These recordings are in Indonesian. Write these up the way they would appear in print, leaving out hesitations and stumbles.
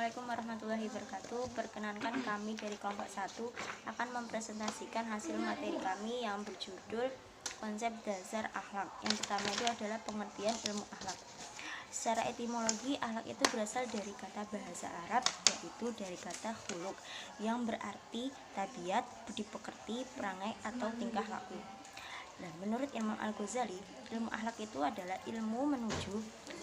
Assalamualaikum warahmatullahi wabarakatuh. Perkenankan kami dari kelompok 1 akan mempresentasikan hasil materi kami yang berjudul konsep dasar akhlak. Yang pertama itu adalah pengertian ilmu akhlak. Secara etimologi, akhlak itu berasal dari kata bahasa Arab, yaitu dari kata khuluq yang berarti tabiat, budi pekerti, perangai atau tingkah laku. Dan menurut Imam Al-Ghazali, ilmu akhlak itu adalah ilmu menuju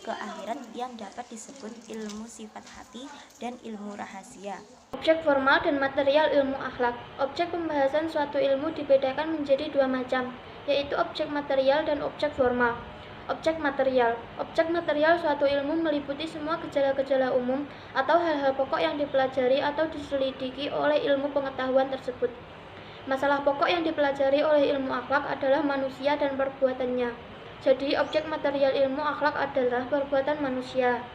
ke akhirat yang dapat disebut ilmu sifat hati dan ilmu rahasia. Objek formal dan material ilmu akhlak. Objek pembahasan suatu ilmu dibedakan menjadi dua macam, yaitu objek material dan objek formal. Objek material. Objek material suatu ilmu meliputi semua gejala-gejala umum atau hal-hal pokok yang dipelajari atau diselidiki oleh ilmu pengetahuan tersebut. Masalah pokok yang dipelajari oleh ilmu akhlak adalah manusia dan perbuatannya. Jadi, objek material ilmu akhlak adalah perbuatan manusia.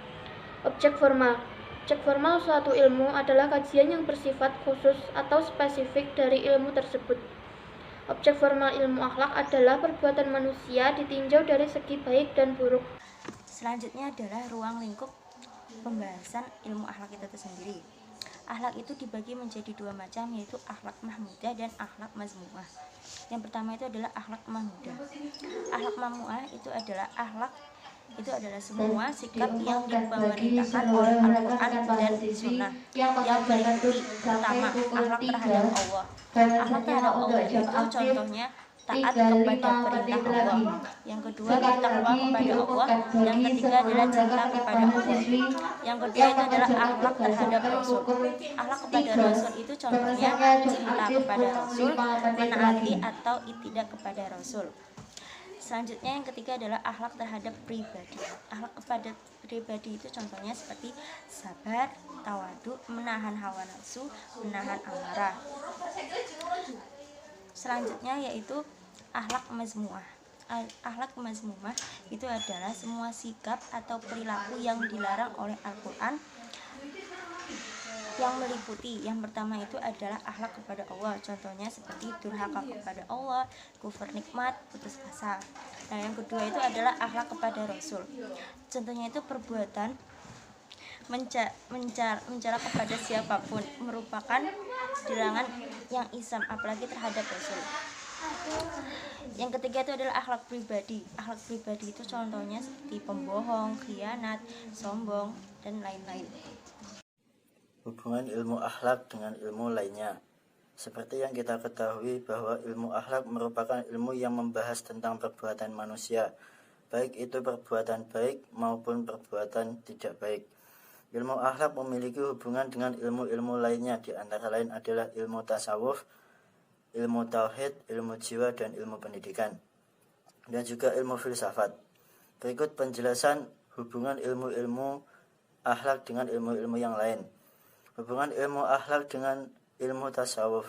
Objek formal. Objek formal suatu ilmu adalah kajian yang bersifat khusus atau spesifik dari ilmu tersebut. Objek formal ilmu akhlak adalah perbuatan manusia ditinjau dari segi baik dan buruk. Selanjutnya adalah ruang lingkup pembahasan ilmu akhlak itu sendiri. Akhlak itu dibagi menjadi dua macam, yaitu akhlak mahmudah dan akhlak mazmuah. Yang pertama itu adalah akhlak mahmudah. Akhlak mahmudah itu adalah semua sikap yang diperintahkan oleh Al-Quran dan Sunnah yang meliputi pertama akhlak terhadap Allah. Akhlak terhadap Allah itu contohnya taat kepada perintah Allah. Yang kedua bertakwa kepada Allah. Yang ketiga adalah cinta kepada Allah. Yang kedua itu adalah akhlak terhadap Rasul. Akhlak kepada Rasul itu contohnya cinta kepada Rasul, menaati atau tidak kepada Rasul. Selanjutnya yang ketiga adalah akhlak terhadap pribadi. Akhlak kepada pribadi itu contohnya seperti sabar, tawadu, menahan hawa nafsu, menahan amarah. Selanjutnya yaitu akhlak mazmuah. Akhlak mazmuah itu adalah semua sikap atau perilaku yang dilarang oleh Al-Quran yang meliputi, yang pertama itu adalah akhlak kepada Allah, contohnya seperti durhaka kepada Allah, kufur nikmat, putus asa. Nah, yang kedua itu adalah akhlak kepada Rasul, contohnya itu perbuatan mencela kepada siapapun, merupakan dilarangan yang isam, apalagi terhadap Rasul. Yang ketiga itu adalah akhlak pribadi. Akhlak pribadi itu contohnya seperti pembohong, khianat, sombong, dan lain-lain. Hubungan ilmu akhlak dengan ilmu lainnya. Seperti yang kita ketahui bahwa ilmu akhlak merupakan ilmu yang membahas tentang perbuatan manusia, baik itu perbuatan baik maupun perbuatan tidak baik. Ilmu akhlak memiliki hubungan dengan ilmu-ilmu lainnya, di antara lain adalah ilmu tasawuf, ilmu tauhid, ilmu jiwa, dan ilmu pendidikan, dan juga ilmu filsafat. Berikut penjelasan hubungan ilmu-ilmu akhlak dengan ilmu-ilmu yang lain. Hubungan ilmu akhlak dengan ilmu tasawuf.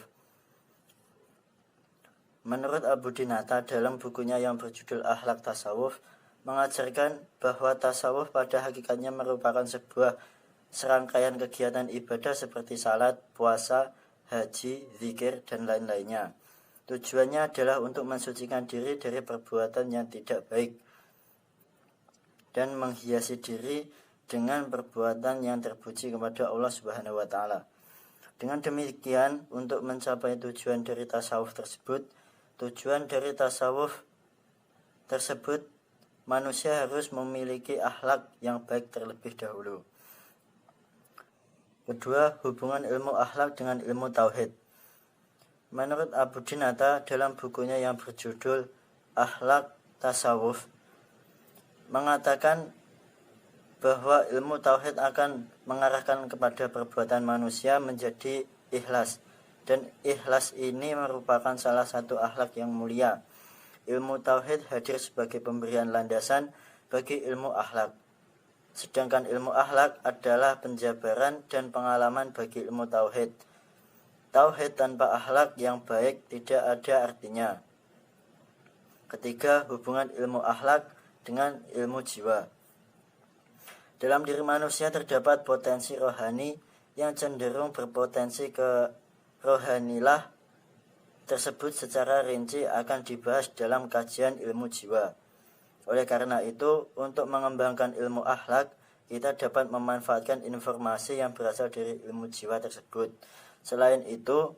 Menurut Abu Dinata dalam bukunya yang berjudul Akhlak Tasawuf, mengajarkan bahwa tasawuf pada hakikatnya merupakan sebuah serangkaian kegiatan ibadah seperti salat, puasa, haji, zikir, dan lain-lainnya. Tujuannya adalah untuk mensucikan diri dari perbuatan yang tidak baik dan menghiasi diri dengan perbuatan yang terpuji kepada Allah Subhanahu wa taala. Dengan demikian, untuk mencapai tujuan dari tasawuf tersebut, manusia harus memiliki akhlak yang baik terlebih dahulu. Kedua, hubungan ilmu akhlak dengan ilmu tauhid. Menurut Abu Dinata dalam bukunya yang berjudul Akhlak Tasawuf, mengatakan bahwa ilmu tauhid akan mengarahkan kepada perbuatan manusia menjadi ikhlas, dan ikhlas ini merupakan salah satu akhlak yang mulia. Ilmu tauhid hadir sebagai pemberian landasan bagi ilmu akhlak, sedangkan ilmu akhlak adalah penjabaran dan pengalaman bagi ilmu tauhid. Tauhid tanpa akhlak yang baik tidak ada artinya. Ketiga, hubungan ilmu akhlak dengan ilmu jiwa. Dalam diri manusia terdapat potensi rohani yang cenderung berpotensi ke rohanilah. Tersebut secara rinci akan dibahas dalam kajian ilmu jiwa. Oleh karena itu, untuk mengembangkan ilmu akhlak, kita dapat memanfaatkan informasi yang berasal dari ilmu jiwa tersebut. Selain itu,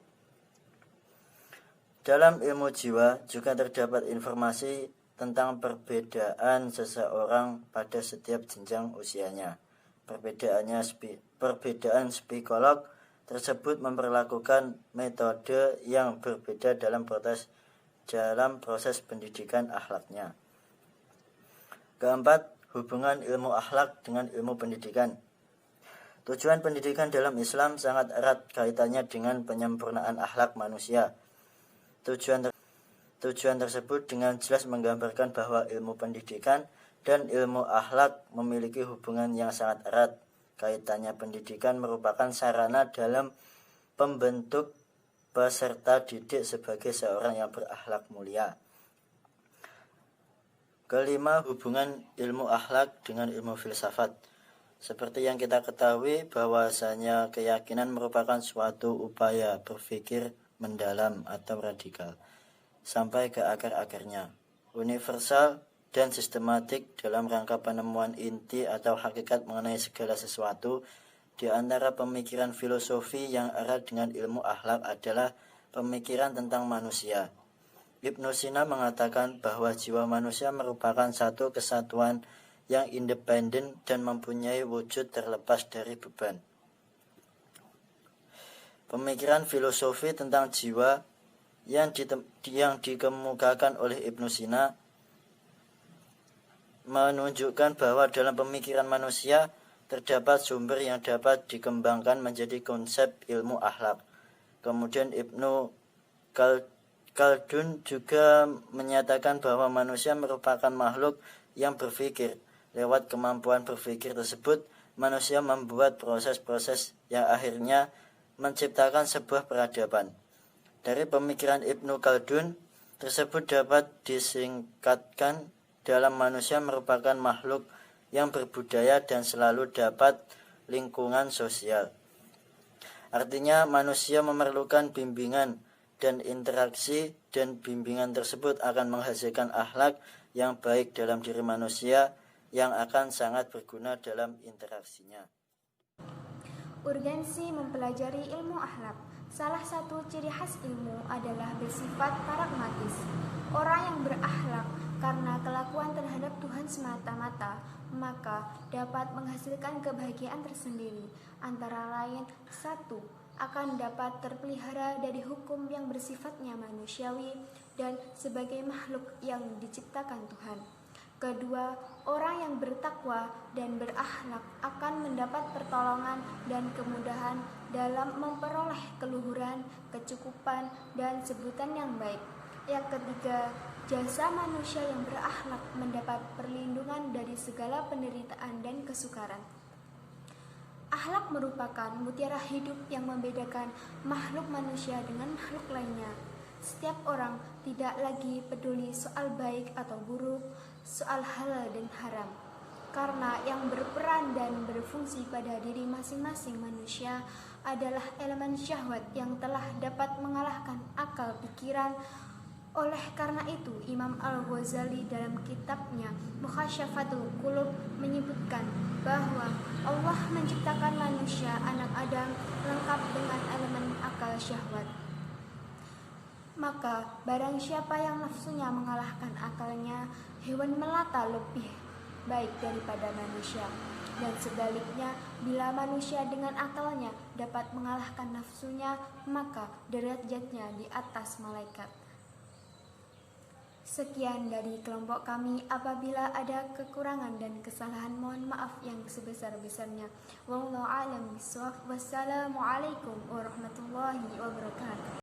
dalam ilmu jiwa juga terdapat informasi tentang perbedaan seseorang pada setiap jenjang usianya. Perbedaan psikolog tersebut memperlakukan metode yang berbeda dalam proses pendidikan akhlaknya. Keempat, hubungan ilmu akhlak dengan ilmu pendidikan. Tujuan pendidikan dalam Islam sangat erat kaitannya dengan penyempurnaan akhlak manusia. Tujuan tersebut dengan jelas menggambarkan bahwa ilmu pendidikan dan ilmu akhlak memiliki hubungan yang sangat erat. Kaitannya pendidikan merupakan sarana dalam pembentuk peserta didik sebagai seorang yang berakhlak mulia. Kelima, hubungan ilmu akhlak dengan ilmu filsafat. Seperti yang kita ketahui bahwasanya keyakinan merupakan suatu upaya berpikir mendalam atau radikal sampai ke akar-akarnya, universal dan sistematik dalam rangka penemuan inti atau hakikat mengenai segala sesuatu. Di antara pemikiran filosofi yang erat dengan ilmu akhlak adalah pemikiran tentang manusia. Ibnu Sina mengatakan bahwa jiwa manusia merupakan satu kesatuan yang independen dan mempunyai wujud terlepas dari beban. Pemikiran filosofi tentang jiwa yang dikemukakan oleh Ibnu Sina menunjukkan bahwa dalam pemikiran manusia terdapat sumber yang dapat dikembangkan menjadi konsep ilmu akhlak. Kemudian Ibnu Khaldun juga menyatakan bahwa manusia merupakan makhluk yang berpikir. Lewat kemampuan berpikir tersebut, manusia membuat proses-proses yang akhirnya menciptakan sebuah peradaban. Dari pemikiran Ibnu Khaldun tersebut dapat disingkatkan dalam manusia merupakan makhluk yang berbudaya dan selalu dapat lingkungan sosial. Artinya manusia memerlukan bimbingan dan interaksi, dan bimbingan tersebut akan menghasilkan akhlak yang baik dalam diri manusia yang akan sangat berguna dalam interaksinya. Urgensi mempelajari ilmu akhlak. Salah satu ciri khas ilmu adalah bersifat pragmatis. Orang yang berakhlak karena kelakuan terhadap Tuhan semata-mata, maka dapat menghasilkan kebahagiaan tersendiri. Antara lain, 1. Akan dapat terpelihara dari hukum yang bersifatnya manusiawi dan sebagai makhluk yang diciptakan Tuhan. Kedua, orang yang bertakwa dan berakhlak akan mendapat pertolongan dan kemudahan dalam memperoleh keluhuran, kecukupan, dan sebutan yang baik. Yang ketiga, jasa manusia yang berakhlak mendapat perlindungan dari segala penderitaan dan kesukaran. Akhlak merupakan mutiara hidup yang membedakan makhluk manusia dengan makhluk lainnya. Setiap orang tidak lagi peduli soal baik atau buruk, soal halal dan haram, karena yang berperan dan berfungsi pada diri masing-masing manusia adalah elemen syahwat yang telah dapat mengalahkan akal pikiran. Oleh karena itu, Imam Al-Ghazali dalam kitabnya Mukhasyafatul Qulub menyebutkan bahwa Allah menciptakan manusia anak Adam lengkap dengan elemen akal syahwat. Maka barang siapa yang nafsunya mengalahkan akalnya, hewan melata lebih baik daripada manusia. Dan sebaliknya, bila manusia dengan akalnya dapat mengalahkan nafsunya, maka derajatnya di atas malaikat. Sekian dari kelompok kami. Apabila ada kekurangan dan kesalahan, mohon maaf yang sebesar-besarnya. Wallahu a'lam bishawab. Wassalamualaikum warahmatullahi wabarakatuh.